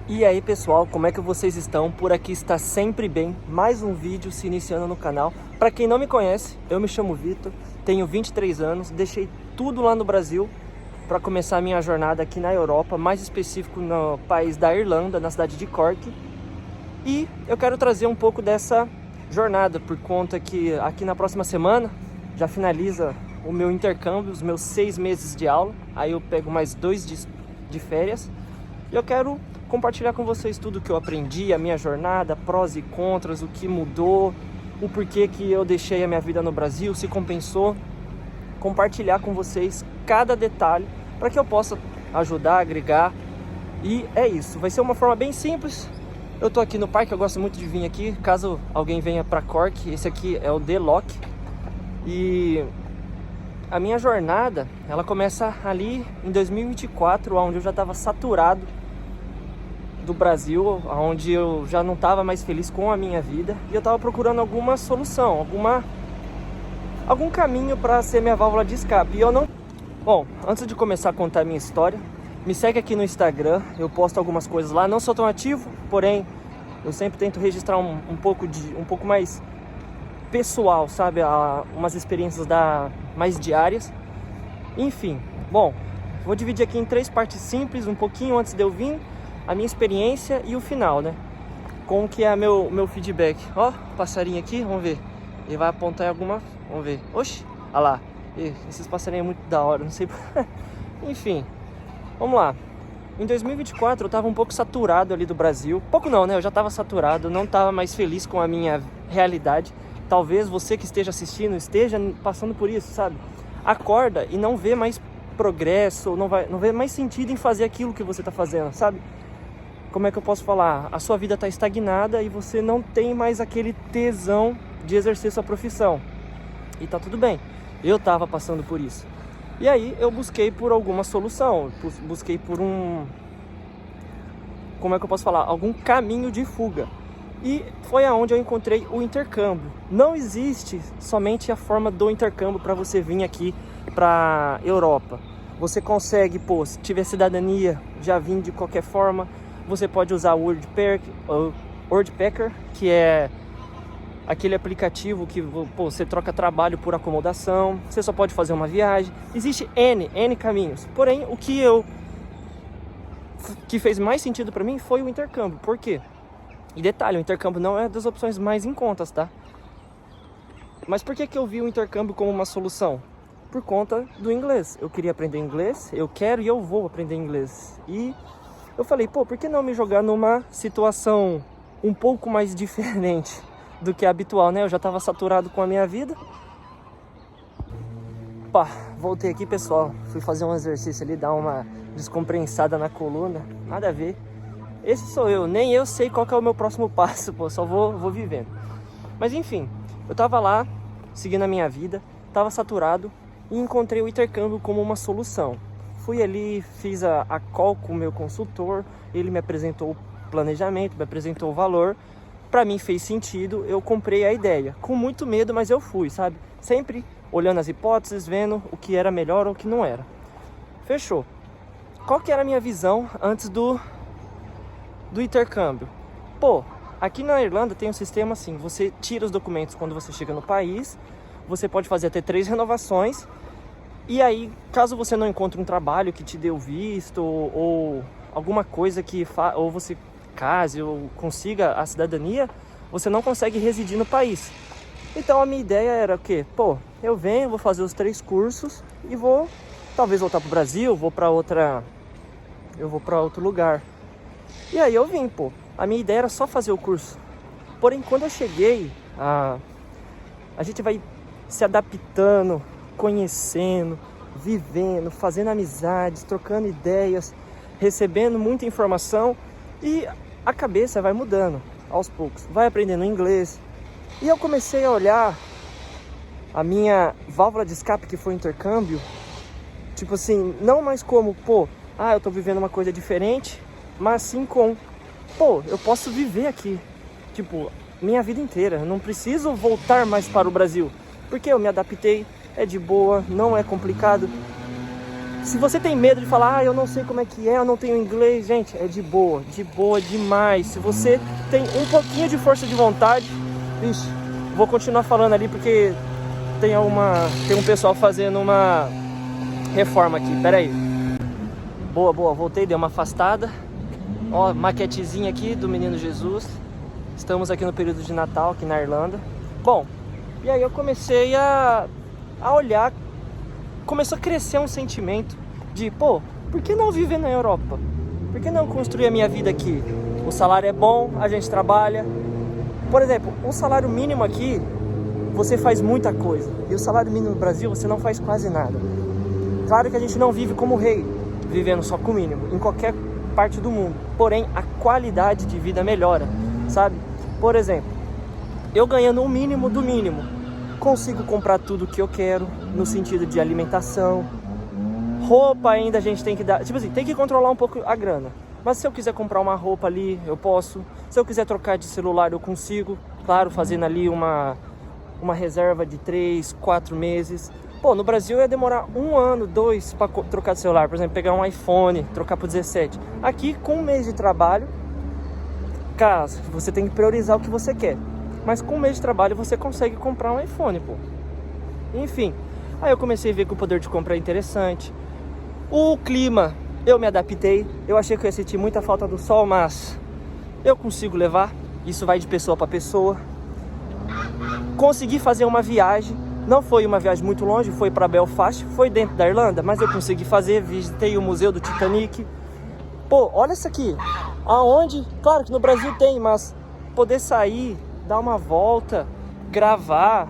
E aí pessoal, como é que vocês estão? Por aqui está sempre bem, mais um vídeo se iniciando no canal. Para quem não me conhece, eu me chamo Vitor, tenho 23 anos, deixei tudo lá no Brasil para começar a minha jornada aqui na Europa, mais específico no país da Irlanda, na cidade de Cork. E eu quero trazer um pouco dessa jornada, por conta que aqui na próxima semana já finaliza o meu intercâmbio, os meus 6 meses de aula, aí eu pego mais 2 de férias. E eu quero compartilhar com vocês tudo que eu aprendi, a minha jornada, prós e contras, o que mudou, o porquê que eu deixei a minha vida no Brasil, se compensou. Compartilhar com vocês cada detalhe para que eu possa ajudar, agregar. E é isso, vai ser uma forma bem simples. Eu tô aqui no parque, eu gosto muito de vir aqui, caso alguém venha para Cork. Esse aqui é o The Loch. E a minha jornada, ela começa ali em 2024, onde eu já estava saturado do Brasil, onde eu já não estava mais feliz com a minha vida e eu estava procurando alguma solução, algum caminho para ser minha válvula de escape. E eu não... Bom, antes de começar a contar a minha história, me segue aqui no Instagram, eu posto algumas coisas lá, não sou tão ativo, porém eu sempre tento registrar um pouco mais pessoal, sabe, umas experiências mais diárias. Enfim, bom, vou dividir aqui em 3 partes simples, um pouquinho antes de eu vir, a minha experiência e o final, né? Como que é meu feedback. Ó, passarinho aqui, vamos ver. Ele vai apontar em alguma... Vamos ver. Oxi, olha lá. Esses passarinhos é muito da hora, não sei... Enfim, vamos lá. Em 2024 eu tava um pouco saturado ali do Brasil. Pouco não, né? Eu já tava saturado, não tava mais feliz com a minha realidade. Talvez você que esteja assistindo esteja passando por isso, sabe? Acorda e não vê mais progresso, não vê mais sentido em fazer aquilo que você tá fazendo, sabe? Como é que eu posso falar? A sua vida está estagnada e você não tem mais aquele tesão de exercer sua profissão. E tá tudo bem. Eu tava passando por isso. E aí eu busquei por alguma solução. Busquei por como é que eu posso falar? Algum caminho de fuga. E foi aonde eu encontrei o intercâmbio. Não existe somente a forma do intercâmbio para você vir aqui para Europa. Você consegue, se tiver cidadania, já vir de qualquer forma. Você pode usar o Worldpacker, que é aquele aplicativo que você troca trabalho por acomodação. Você só pode fazer uma viagem. Existe N caminhos. Porém, o que fez mais sentido para mim foi o intercâmbio. Por quê? E detalhe, o intercâmbio não é das opções mais em contas, tá? Mas por que eu vi o intercâmbio como uma solução? Por conta do inglês. Eu queria aprender inglês, eu quero e eu vou aprender inglês. E eu falei, por que não me jogar numa situação um pouco mais diferente do que a habitual, né? Eu já estava saturado com a minha vida. Voltei aqui, pessoal. Fui fazer um exercício ali, dar uma descompensada na coluna. Nada a ver. Esse sou eu, nem eu sei qual que é o meu próximo passo, só vou vivendo. Mas enfim, eu tava lá, seguindo a minha vida, tava saturado e encontrei o intercâmbio como uma solução. Fui ali, fiz a call com o meu consultor, ele me apresentou o planejamento, me apresentou o valor. Pra mim fez sentido, eu comprei a ideia. Com muito medo, mas eu fui, sabe? Sempre olhando as hipóteses, vendo o que era melhor ou o que não era. Fechou. Qual que era a minha visão antes do intercâmbio? Aqui na Irlanda tem um sistema assim, você tira os documentos quando você chega no país, você pode fazer até 3 renovações, e aí, caso você não encontre um trabalho que te dê o visto, ou alguma coisa ou você case ou consiga a cidadania, você não consegue residir no país. Então a minha ideia era o quê? Eu venho, vou fazer os 3 cursos e vou talvez voltar pro Brasil, vou para outro lugar. E aí eu vim, a minha ideia era só fazer o curso. Porém, quando eu cheguei, a gente vai se adaptando, conhecendo, vivendo, fazendo amizades, trocando ideias, recebendo muita informação e a cabeça vai mudando aos poucos, vai aprendendo inglês. E eu comecei a olhar a minha válvula de escape, que foi o intercâmbio, tipo assim, não mais como, eu tô vivendo uma coisa diferente, mas sim com, eu posso viver aqui, minha vida inteira, eu não preciso voltar mais para o Brasil, porque eu me adaptei, é de boa, não é complicado. Se você tem medo de falar, eu não sei como é que é, eu não tenho inglês, gente, é de boa demais. Se você tem um pouquinho de força de vontade, vixe, vou continuar falando ali porque tem um pessoal fazendo uma reforma aqui, pera aí. Boa, voltei, dei uma afastada. Ó, maquetezinha aqui do Menino Jesus. Estamos aqui no período de Natal, aqui na Irlanda. Bom, e aí eu comecei a olhar, começou a crescer um sentimento de, pô, por que não viver na Europa? Por que não construir a minha vida aqui? O salário é bom, a gente trabalha. Por exemplo, o salário mínimo aqui, você faz muita coisa. E o salário mínimo no Brasil, você não faz quase nada. Claro que a gente não vive como rei, vivendo só com o mínimo, em qualquer parte do mundo. Porém, a qualidade de vida melhora, sabe? Por exemplo, eu ganhando o mínimo do mínimo, consigo comprar tudo que eu quero, no sentido de alimentação. Roupa ainda a gente tem que dar, tipo assim, tem que controlar um pouco a grana. Mas se eu quiser comprar uma roupa ali, eu posso. Se eu quiser trocar de celular, eu consigo. Claro, fazendo ali uma reserva de 3, 4 meses. Pô, no Brasil ia demorar 1 ano, 2 para trocar de celular. Por exemplo, pegar um iPhone, trocar pro 17. Aqui, com 1 mês de trabalho, cara, você tem que priorizar o que você quer. Mas com 1 mês de trabalho, você consegue comprar um iPhone, pô. Enfim, aí eu comecei a ver que o poder de compra é interessante. O clima, eu me adaptei. Eu achei que eu ia sentir muita falta do sol, mas eu consigo levar. Isso vai de pessoa para pessoa. Consegui fazer uma viagem. Não foi uma viagem muito longe, foi para Belfast, foi dentro da Irlanda, mas eu consegui fazer, visitei o museu do Titanic. Pô, olha isso aqui, aonde, claro que no Brasil tem, mas poder sair, dar uma volta, gravar,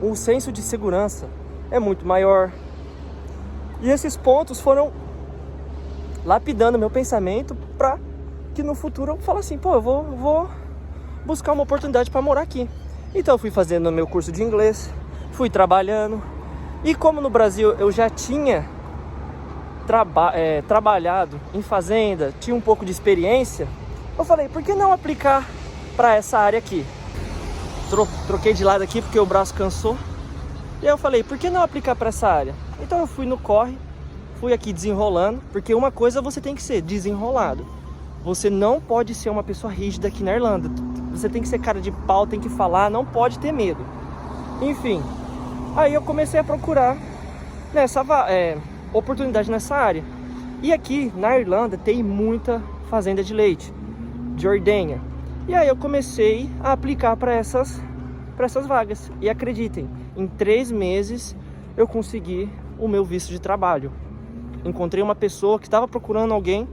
o senso de segurança é muito maior. E esses pontos foram lapidando meu pensamento para que no futuro eu fale assim, pô, eu vou buscar uma oportunidade para morar aqui. Então eu fui fazendo o meu curso de inglês, fui trabalhando. E como no Brasil eu já tinha trabalhado em fazenda, tinha um pouco de experiência, eu falei, por que não aplicar para essa área aqui? Troquei de lado aqui porque o braço cansou. E aí eu falei, por que não aplicar para essa área? Então eu fui no corre, fui aqui desenrolando, porque uma coisa você tem que ser desenrolado. Você não pode ser uma pessoa rígida aqui na Irlanda. Você tem que ser cara de pau, tem que falar, não pode ter medo. Enfim, aí eu comecei a procurar oportunidade nessa área. E aqui na Irlanda tem muita fazenda de leite, de ordenha. E aí eu comecei a aplicar para essas vagas. E acreditem, em 3 meses eu consegui o meu visto de trabalho. Encontrei uma pessoa que estava procurando alguém.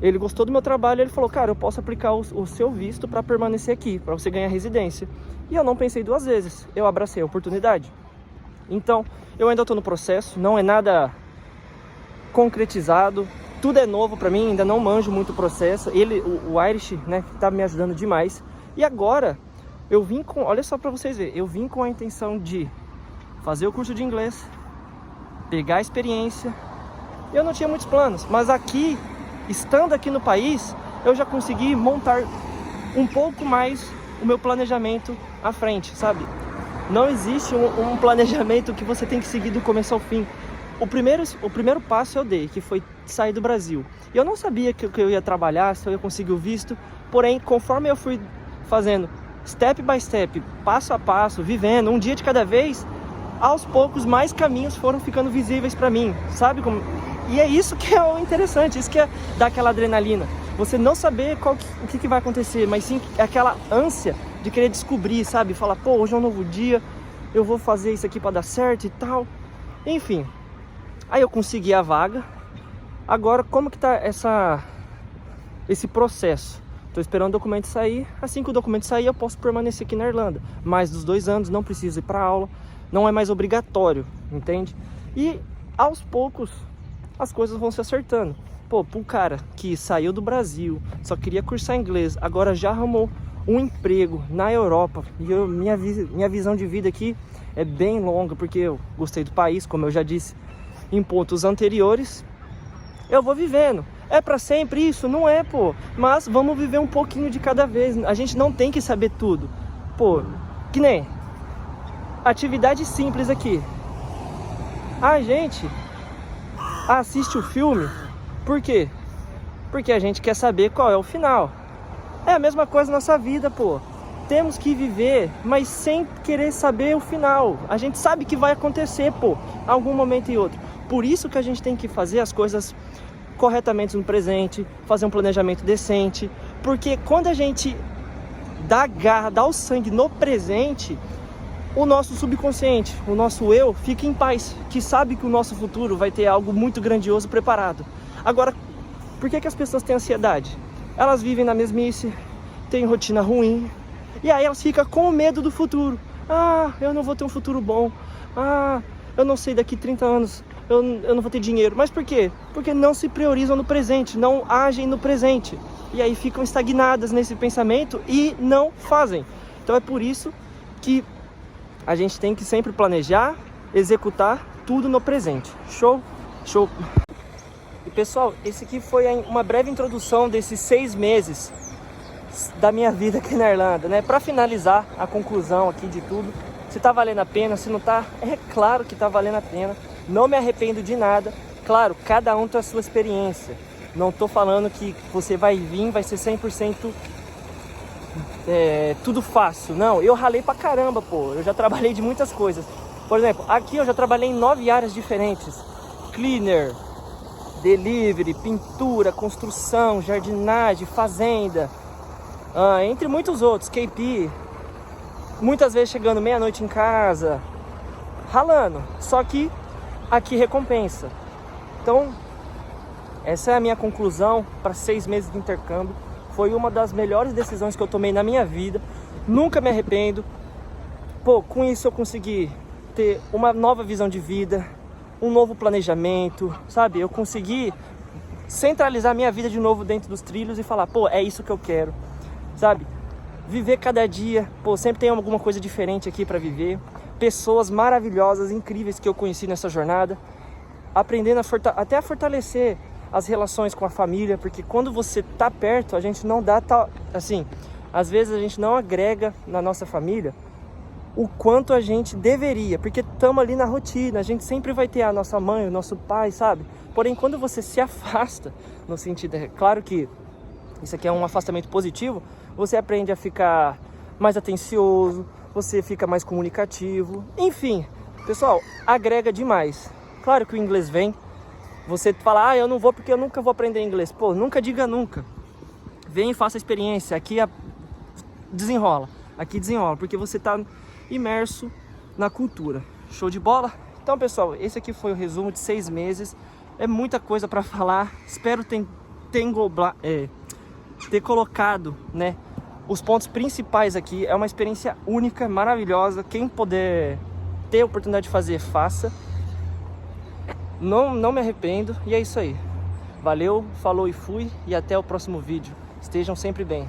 Ele gostou do meu trabalho, ele falou, cara, eu posso aplicar o seu visto para permanecer aqui, para você ganhar residência. E eu não pensei 2 vezes, eu abracei a oportunidade. Então, eu ainda estou no processo, não é nada concretizado, tudo é novo para mim, ainda não manjo muito o processo. O Irish, né, está me ajudando demais. E agora, eu vim com, olha só para vocês verem, eu vim com a intenção de fazer o curso de inglês, pegar a experiência. Eu não tinha muitos planos, mas aqui, estando aqui no país, eu já consegui montar um pouco mais o meu planejamento à frente, sabe? Não existe um planejamento que você tem que seguir do começo ao fim. O primeiro passo eu dei, que foi sair do Brasil. E eu não sabia que eu ia trabalhar, se eu ia conseguir o visto. Porém, conforme eu fui fazendo step by step, passo a passo, vivendo, um dia de cada vez, aos poucos mais caminhos foram ficando visíveis para mim, sabe como? E é isso que é o interessante, isso que é dar aquela adrenalina. Você não saber o que vai acontecer, mas sim aquela ânsia de querer descobrir, sabe? Falar, pô, hoje é um novo dia, eu vou fazer isso aqui para dar certo e tal. Enfim, aí eu consegui a vaga. Agora, como que tá esse processo? Tô esperando o documento sair. Assim que o documento sair, eu posso permanecer aqui na Irlanda. Mais dos 2 anos, não preciso ir para aula. Não é mais obrigatório, entende? E aos poucos as coisas vão se acertando. Pô, pro cara que saiu do Brasil, só queria cursar inglês, agora já arrumou um emprego na Europa. E minha visão de vida aqui é bem longa, porque eu gostei do país, como eu já disse em pontos anteriores. Eu vou vivendo. É pra sempre isso? Não é, pô. Mas vamos viver um pouquinho de cada vez. A gente não tem que saber tudo. Pô, que nem atividade simples aqui. A gente assiste o filme. Por quê? Porque a gente quer saber qual é o final. É a mesma coisa na nossa vida, pô. Temos que viver, mas sem querer saber o final. A gente sabe que vai acontecer, pô, algum momento e outro. Por isso que a gente tem que fazer as coisas corretamente no presente, fazer um planejamento decente. Porque quando a gente dá garra, dá o sangue no presente, o nosso subconsciente, o nosso eu, fica em paz, que sabe que o nosso futuro vai ter algo muito grandioso preparado. Agora, por que as pessoas têm ansiedade? Elas vivem na mesmice, têm rotina ruim, e aí elas ficam com medo do futuro. Ah, eu não vou ter um futuro bom. Ah, eu não sei, daqui 30 anos eu não vou ter dinheiro. Mas por quê? Porque não se priorizam no presente, não agem no presente. E aí ficam estagnadas nesse pensamento e não fazem. Então é por isso que a gente tem que sempre planejar, executar tudo no presente. Show? Show! E pessoal, esse aqui foi uma breve introdução desses 6 meses da minha vida aqui na Irlanda, né? Para finalizar a conclusão aqui de tudo, se tá valendo a pena, se não tá, é claro que tá valendo a pena. Não me arrependo de nada. Claro, cada um tem a sua experiência. Não tô falando que você vai vir, vai ser 100% tudo fácil. Não, eu ralei pra caramba, pô. Eu já trabalhei de muitas coisas. Por exemplo, aqui eu já trabalhei em 9 áreas diferentes. Cleaner, delivery, pintura, construção, jardinagem, fazenda, entre muitos outros, KP. Muitas vezes chegando meia-noite em casa, ralando. Só que aqui recompensa. Então, essa é a minha conclusão para 6 meses de intercâmbio. Foi uma das melhores decisões que eu tomei na minha vida. Nunca me arrependo. Pô, com isso eu consegui ter uma nova visão de vida, um novo planejamento, sabe? Eu consegui centralizar minha vida de novo dentro dos trilhos e falar, pô, é isso que eu quero, sabe? Viver cada dia, pô, sempre tem alguma coisa diferente aqui para viver. Pessoas maravilhosas, incríveis que eu conheci nessa jornada. Aprendendo até a fortalecer as relações com a família, porque quando você tá perto, a gente não dá assim, às vezes a gente não agrega na nossa família o quanto a gente deveria, porque estamos ali na rotina, a gente sempre vai ter a nossa mãe, o nosso pai, sabe? Porém, quando você se afasta, no sentido, é claro que isso aqui é um afastamento positivo, você aprende a ficar mais atencioso, você fica mais comunicativo, enfim, pessoal, agrega demais. Claro que o inglês vem, você fala, eu não vou porque eu nunca vou aprender inglês. Pô, nunca diga nunca. Vem e faça a experiência, aqui desenrola, porque você está imerso na cultura. Show de bola? Então, pessoal, esse aqui foi o resumo de 6 meses. É muita coisa para falar. Espero ter colocado, né, os pontos principais aqui. É uma experiência única, maravilhosa. Quem puder ter a oportunidade de fazer, faça. Não me arrependo. E é isso aí. Valeu, falou e fui. E até o próximo vídeo. Estejam sempre bem.